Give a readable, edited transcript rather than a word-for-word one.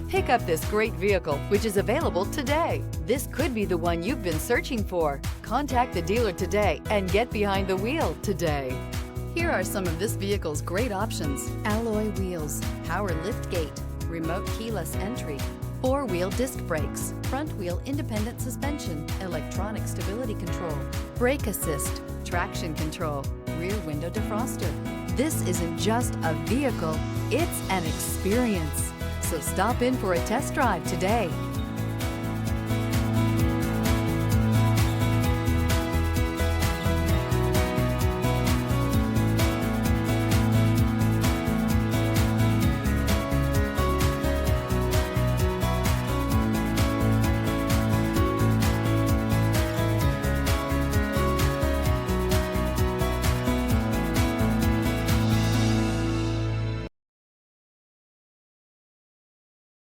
Pick up this great vehicle, which is available today. This could be the one you've been searching for. Contact the dealer today and get behind the wheel today. Here are some of this vehicle's great options: alloy wheels, power lift gate, remote keyless entry, four-wheel disc brakes, front wheel independent suspension, electronic stability control, brake assist, traction control, rear window defroster. This isn't just a vehicle, it's an experience. So stop in for a test drive today.